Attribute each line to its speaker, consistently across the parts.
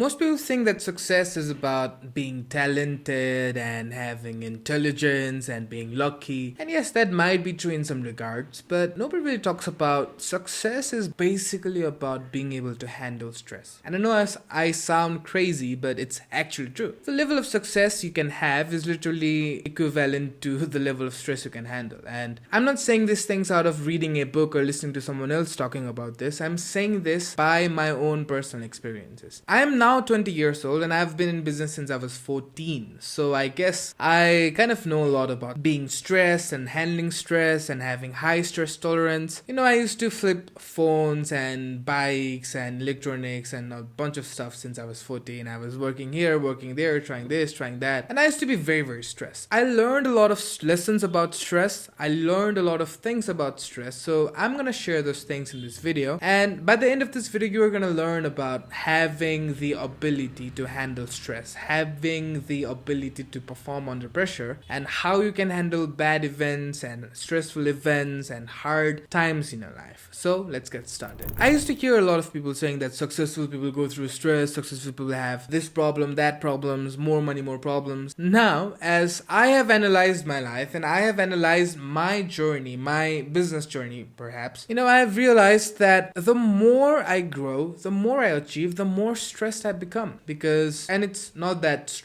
Speaker 1: Most people think that success is about being talented and having intelligence and being lucky. And yes, that might be true in some regards, but nobody really talks about success is basically about being able to handle stress. And I know I sound crazy, but it's actually true. The level of success you can have is literally equivalent to the level of stress you can handle. And I'm not saying these things out of reading a book or listening to someone else talking about this. I'm saying this by my own personal experiences. I am now 20 years old and I've been in business since I was 14. So I guess I kind of know a lot about being stressed and handling stress and having high stress tolerance. I used to flip phones and bikes and electronics and a bunch of stuff since I was 14. I was working here, working there, trying this, trying that. And I used to be very, very stressed. I learned a lot of lessons about stress. I learned a lot of things about stress. So I'm going to share those things in this video. And by the end of this video, you're going to learn about having the ability to handle stress, having the ability to perform under pressure, and how you can handle bad events and stressful events and hard times in your life. So let's get started. I used to hear a lot of people saying that successful people go through stress, successful people have this problem, that problems, more money, more problems. Now, as I have analyzed my life and I have analyzed my journey, my business journey perhaps, I have realized that the more I grow, the more I achieve, the more stressed I become. And it's not that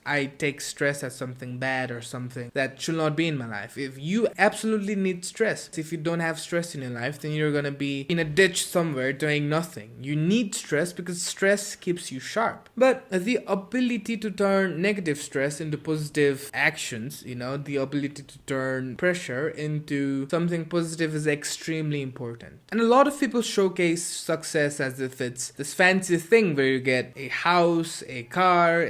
Speaker 1: I take stress as something bad or something that should not be in my life. If you absolutely need stress, if you don't have stress in your life, then you're gonna be in a ditch somewhere doing nothing. You need stress because stress keeps you sharp. But the ability to turn negative stress into positive actions, the ability to turn pressure into something positive is extremely important. And a lot of people showcase success as if it's this fancy thing where you get a house, a car,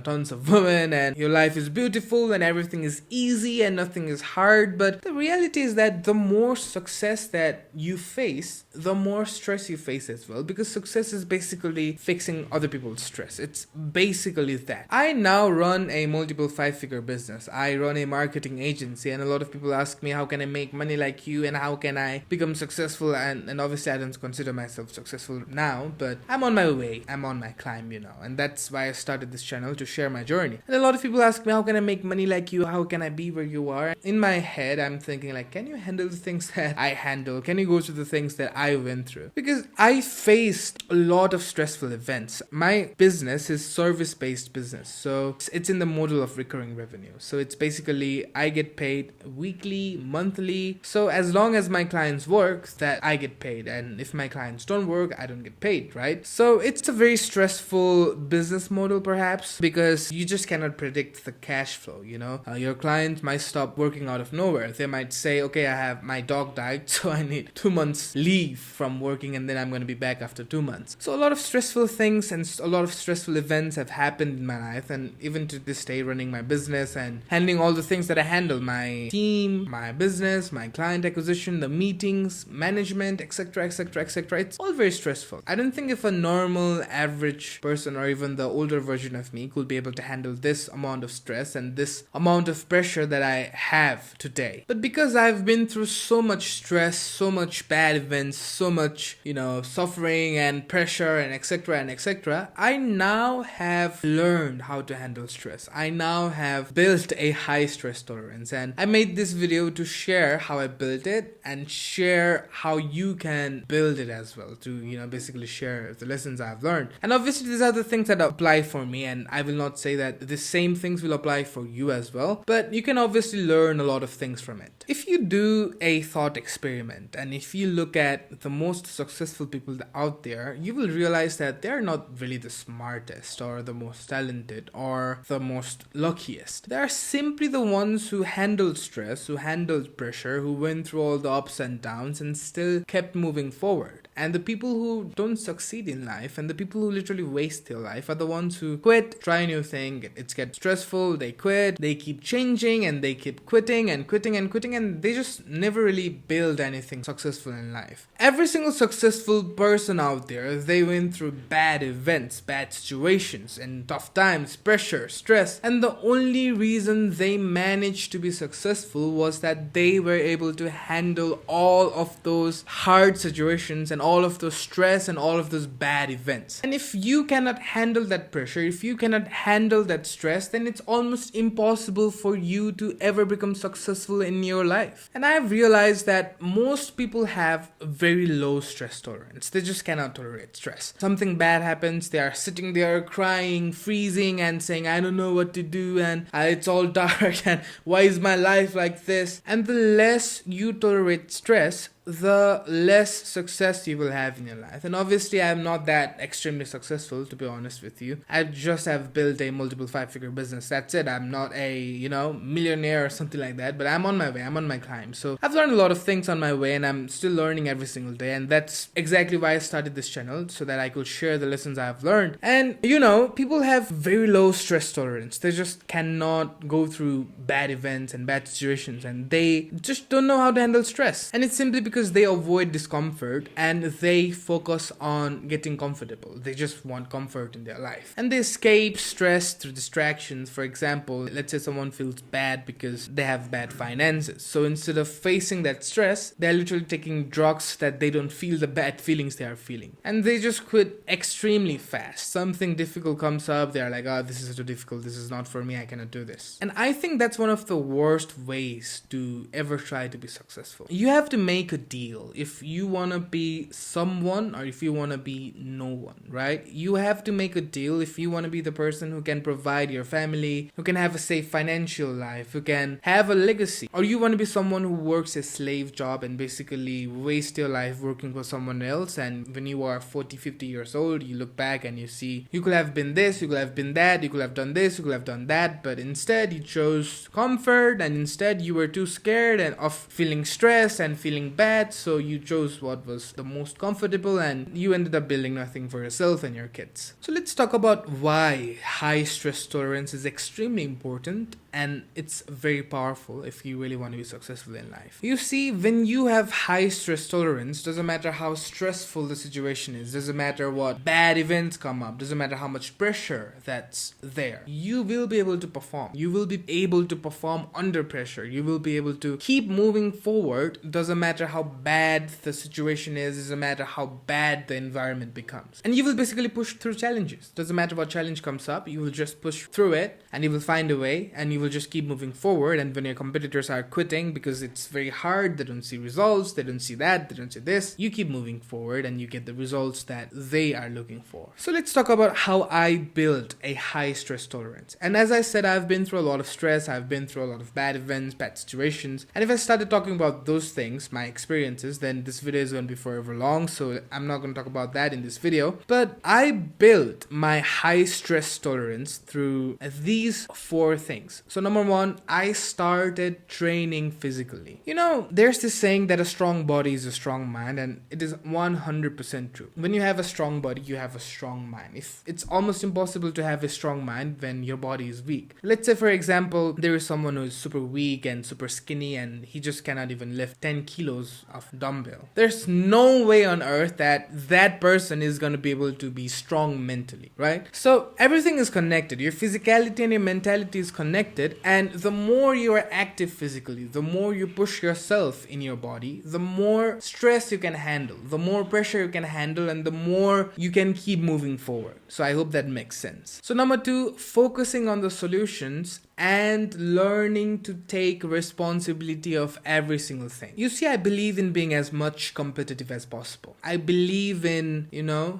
Speaker 1: tons of women, and your life is beautiful and everything is easy and nothing is hard. But the reality is that the more success that you face, the more stress you face as well, because success is basically fixing other people's stress. It's basically that. I now run a multiple 5-figure business. I run a marketing agency, and a lot of people ask me, how can I make money like you and how can I become successful? And obviously I don't consider myself successful now, but I'm on my way. I'm on my climb, and that's why I started this channel, to share my journey. And a lot of people ask me, how can I make money like you? How can I be where you are? In my head, I'm thinking like, can you handle the things that I handle? Can you go through the things that I went through? Because I faced a lot of stressful events. My business is service-based business. So it's in the model of recurring revenue. So it's basically, I get paid weekly, monthly. So as long as my clients work, that I get paid. And if my clients don't work, I don't get paid, right? So it's a very stressful business model perhaps, because you just cannot predict the cash flow. Your client might stop working out of nowhere. They might say, okay, my dog died, so I need 2 months leave from working and then I'm going to be back after 2 months. So a lot of stressful things and a lot of stressful events have happened in my life, and even to this day, running my business and handling all the things that I handle, my team, my business, my client acquisition, the meetings, management, etc, etc, etc, it's all very stressful. I don't think if a normal average person or even the older version of me could be able to handle this amount of stress and this amount of pressure that I have today. But because I've been through so much stress, so much bad events, so much, suffering and pressure and etc, I now have learned how to handle stress. I now have built a high stress tolerance, and I made this video to share how I built it and share how you can build it as well, to basically share the lessons I've learned. And obviously these are the things that apply for me, and I will not say that the same things will apply for you as well, but you can obviously learn a lot of things from it. If you do a thought experiment and if you look at the most successful people out there, you will realize that they're not really the smartest or the most talented or the most luckiest. They are simply the ones who handled stress, who handled pressure, who went through all the ups and downs and still kept moving forward. And the people who don't succeed in life and the people who literally waste their life are the ones who quit, try a new thing, it gets stressful, they quit, they keep changing and they keep quitting and quitting and quitting, and they just never really build anything successful in life. Every single successful person out there, they went through bad events, bad situations and tough times, pressure, stress, and the only reason they managed to be successful was that they were able to handle all of those hard situations and all of those stress and all of those bad events. And if you cannot handle that pressure, if you cannot handle that stress, then it's almost impossible for you to ever become successful in your life. And I've realized that most people have very low stress tolerance. They just cannot tolerate stress. Something bad happens, they are sitting there crying, freezing, and saying, I don't know what to do, and it's all dark, and why is my life like this? And the less you tolerate stress, the less success you will have in your life. And obviously I'm not that extremely successful, to be honest with you. I just have built a multiple 5-figure business. That's it. I'm not a, millionaire or something like that, but I'm on my way. I'm on my climb. So I've learned a lot of things on my way, and I'm still learning every single day. And that's exactly why I started this channel, so that I could share the lessons I've learned. And people have very low stress tolerance. They just cannot go through bad events and bad situations, and they just don't know how to handle stress. And it's simply because they avoid discomfort and they focus on getting comfortable. They just want comfort in their life. And they escape stress through distractions. For example, let's say someone feels bad because they have bad finances. So instead of facing that stress, they're literally taking drugs that they don't feel the bad feelings they are feeling. And they just quit extremely fast. Something difficult comes up, they're like, oh, this is too difficult, this is not for me, I cannot do this. And I think that's one of the worst ways to ever try to be successful. You have to make a deal if you want to be someone or if you want to be no one, right? You have to make a deal if you want to be the person who can provide your family, who can have a safe financial life, who can have a legacy. Or you want to be someone who works a slave job and basically waste your life working for someone else, and when you are 40, 50 years old, you look back and you see you could have been this, you could have been that, you could have done this, you could have done that, but instead you chose comfort, and instead you were too scared and of feeling stressed and feeling bad, so you chose what was the most comfortable, and you ended up building nothing for yourself and your kids. So let's talk about why high stress tolerance is extremely important, and it's very powerful if you really want to be successful in life. You see, when you have high stress tolerance, doesn't matter how stressful the situation is, doesn't matter what bad events come up, doesn't matter how much pressure that's there, you will be able to perform. You will be able to perform under pressure. You will be able to keep moving forward. Doesn't matter how bad the situation is, doesn't matter how bad the environment becomes. And you will basically push through challenges. Doesn't matter what challenge comes up, you will just push through it, and you will find a way, and you will just keep moving forward. And when your competitors are quitting because it's very hard, they don't see results, they don't see that, they don't see this, you keep moving forward and you get the results that they are looking for. So let's talk about how I built a high stress tolerance. And as I said, I've been through a lot of stress, I've been through a lot of bad events, bad situations, and if I started talking about those things, my experiences, then this video is going to be forever long, so I'm not going to talk about that in this video. But I built my high stress tolerance through these 4 things. So number 1, I started training physically. There's this saying that a strong body is a strong mind, and it is 100% true. When you have a strong body, you have a strong mind. If it's almost impossible to have a strong mind when your body is weak. Let's say, for example, there is someone who is super weak and super skinny, and he just cannot even lift 10 kilos of dumbbell. There's no way on earth that person is going to be able to be strong mentally, right? So everything is connected. Your physicality and your mentality is connected, and the more you are active physically, the more you push yourself in your body, the more stress you can handle, the more pressure you can handle, and the more you can keep moving forward. So I hope that makes sense. So number 2, focusing on the solutions and learning to take responsibility of every single thing. You see, I believe in being as much competitive as possible. I believe in,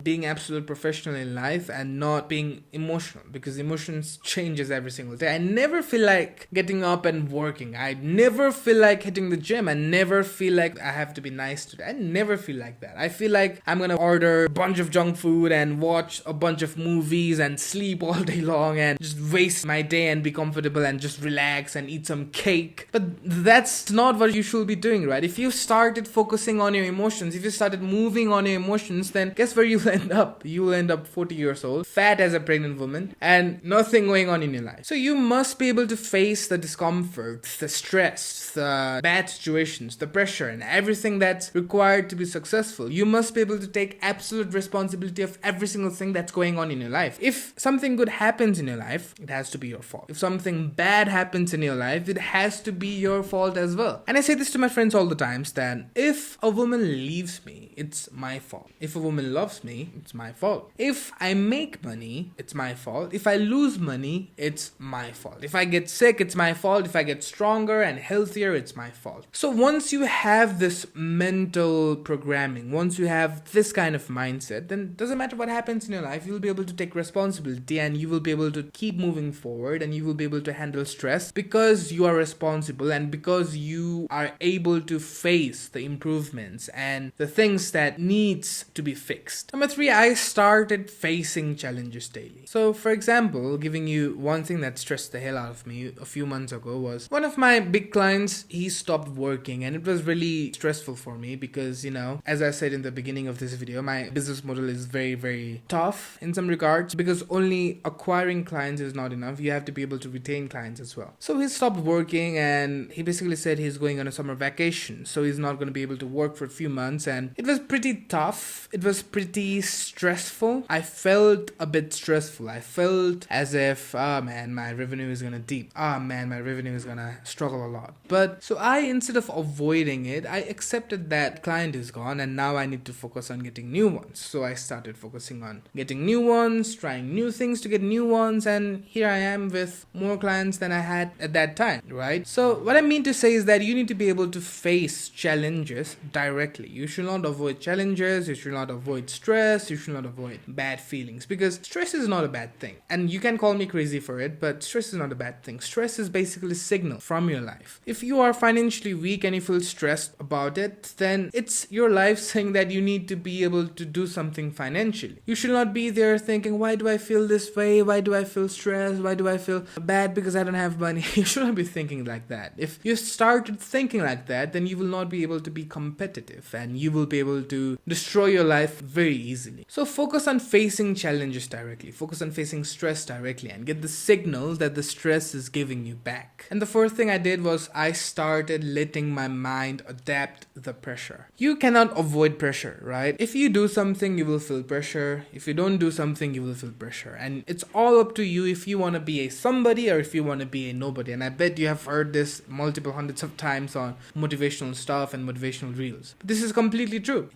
Speaker 1: being absolute professional in life and not being emotional, because emotions changes every single day. I never feel like getting up and working. I never feel like hitting the gym. I never feel like I have to be nice today. I never feel like that. I feel like I'm gonna order a bunch of junk food and watch a bunch of movies and sleep all day long and just waste my day and be comfortable and just relax and eat some cake. But that's not what you should be doing, right? If you started focusing on your emotions, if you started moving on your emotions, then guess where you'll end up? You will end up 40 years old, fat as a pregnant woman, and nothing going on in your life. So you must be able to face the discomfort, the stress, the bad situations, the pressure, and everything that's required to be successful. You must be able to take absolute responsibility of every single thing that's going on in your life. If something good happens in your life, it has to be your fault. If something something bad happens in your life, it has to be your fault as well. And I say this to my friends all the times, that if a woman leaves me, it's my fault. If a woman loves me, it's my fault. If I make money, it's my fault. If I lose money, it's my fault. If I get sick, it's my fault. If I get stronger and healthier, it's my fault. So once you have this mental programming, once you have this kind of mindset, then it doesn't matter what happens in your life, you'll be able to take responsibility and you will be able to keep moving forward and you will be able to handle stress because you are responsible and because you are able to face the improvements and the things that needs to be fixed. Number 3, I started facing challenges daily. So for example, giving you one thing that stressed the hell out of me a few months ago was one of my big clients, he stopped working, and it was really stressful for me because, as I said in the beginning of this video, my business model is very, very tough in some regards because only acquiring clients is not enough. You have to be able to retain clients as well. So he stopped working and he basically said he's going on a summer vacation. So he's not going to be able to work for a few months, and it was pretty tough. It was pretty stressful. I felt a bit stressful. I felt as if, my revenue is going to dip. My revenue is going to struggle a lot. But so instead of avoiding it, I accepted that client is gone and now I need to focus on getting new ones. So I started focusing on getting new ones, trying new things to get new ones, and here I am with more clients than I had at that time, right? So what I mean to say is that you need to be able to face challenges directly. You should not avoid challenges, you should not avoid stress, you should not avoid bad feelings, because stress is not a bad thing. And you can call me crazy for it, but stress is not a bad thing. Stress is basically a signal from your life. If you are financially weak and you feel stressed about it, then it's your life saying that you need to be able to do something financially. You should not be there thinking, why do I feel this way? Why do I feel stressed? Why do I feel bad because I don't have money? You should not be thinking like that. If you started thinking like that, then you will not be able to be competitive and you will be able to destroy your life very easily. So focus on facing challenges directly. Focus on facing stress directly and get the signal that the stress is giving you back. And the first thing I did was I started letting my mind adapt the pressure. You cannot avoid pressure, right? If you do something, you will feel pressure. If you don't do something, you will feel pressure. And it's all up to you if you want to be a somebody or if you want to be a nobody. And I bet you have heard this multiple hundreds of times on motivational stuff and motivational reels. But this is completely true.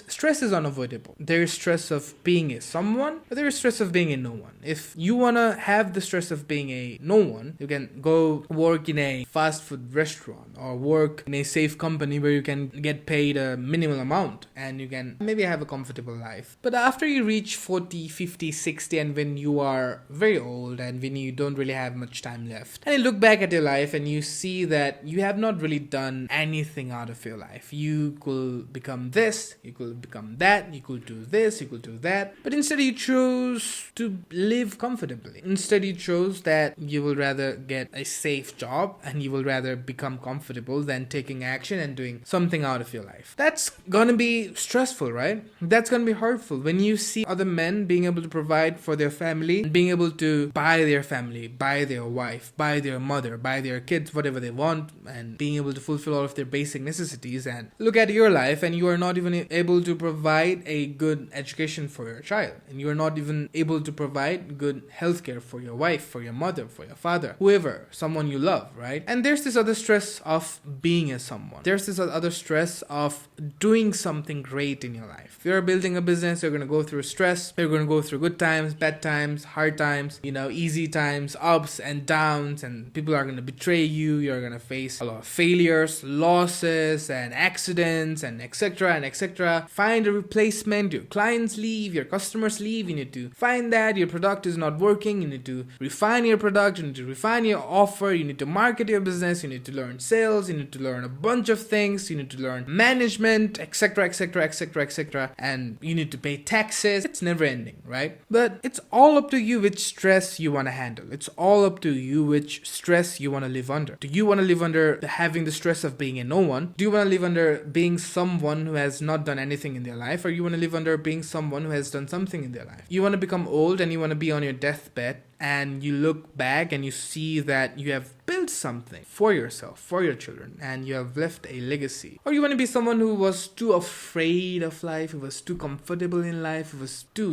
Speaker 1: Stress is unavoidable. There is stress of being a someone, but there is stress of being a no one. If you want to have the stress of being a no one, you can go work in a fast food restaurant or work in a safe company where you can get paid a minimal amount and you can maybe have a comfortable life. But after you reach 40, 50, 60 and when you are very old and when you don't really have much time left and you look back at your life and you see that you have not really done anything out of your life. You could become this, you could become that, you could do this, you could do that. But instead you chose to live comfortably. Instead you chose that you will rather get a safe job and you will rather become comfortable than taking action and doing something out of your life. That's gonna be stressful, right? That's gonna be hurtful when you see other men being able to provide for their family, being able to buy their family, buy their wife, buy their mother, buy their kids, whatever they want, and being able to fulfill all of their basic necessities, and look at your life and you are not even able to provide a good education for your child, and you are not even able to provide good healthcare for your wife, for your mother, for your father, whoever, someone you love, right? And there's this other stress of being a someone. There's this other stress of doing something great in your life. If you're building a business, you're going to go through stress. You're going to go through good times, bad times, hard times, easy times, ups and downs, and people are going to betray you. You're going to face a lot of failures, losses, and accidents, and etc. and etc. Find a replacement. Your clients leave, your customers leave. You need to find that. Your product is not working. You need to refine your product. You need to refine your offer. You need to market your business. You need to learn sales. You need to learn a bunch of things. You need to learn management, etc., etc., etc., etc. And you need to pay taxes. It's never ending, right? But it's all up to you which stress you want to handle. It's all up to you which stress you want to live under. Do you want to live under having the stress of being a no one? Do you want to live under being someone who has not done anything in their life? Or you want to live under being someone who has done something in their life? You want to become old and you want to be on your deathbed and you look back and you see that you have built built something for yourself, for your children, and you have left a legacy. Or you want to be someone who was too afraid of life, who was too comfortable in life, who was too,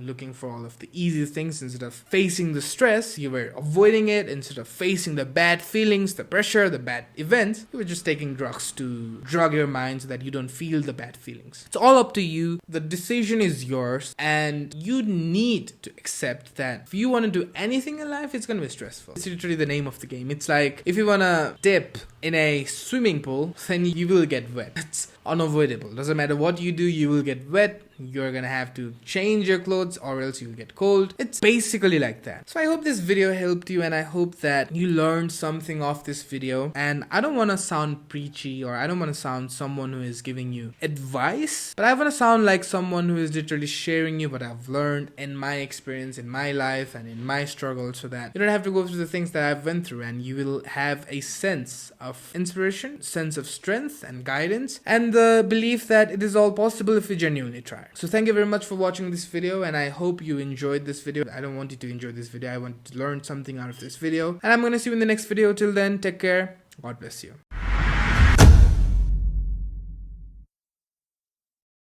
Speaker 1: looking for all of the easy things instead of facing the stress. You were avoiding it instead of facing the bad feelings, the pressure, the bad events. You were just taking drugs to drug your mind so that you don't feel the bad feelings. It's all up to you. The decision is yours, and you need to accept that if you want to do anything in life, it's going to be stressful. It's literally the name of the game. It's like if you want to dip in a swimming pool, then you will get wet. It's unavoidable. Doesn't matter what you do, you will get wet. You're gonna have to change your clothes or else you'll get cold. It's basically like that. So I hope this video helped you, and I hope that you learned something off this video. And I don't want to sound preachy, or I don't want to sound someone who is giving you advice, but I want to sound like someone who is literally sharing you what I've learned in my experience, in my life, and in my struggle, so that you don't have to go through the things that I've went through, and you will have a sense of inspiration, sense of strength and guidance, and the belief that it is all possible if we genuinely try. So thank you very much for watching this video, and I hope you enjoyed this video. I don't want you to enjoy this video. I want to learn something out of this video, and I'm gonna see you in the next video. Till then, take care. God bless you.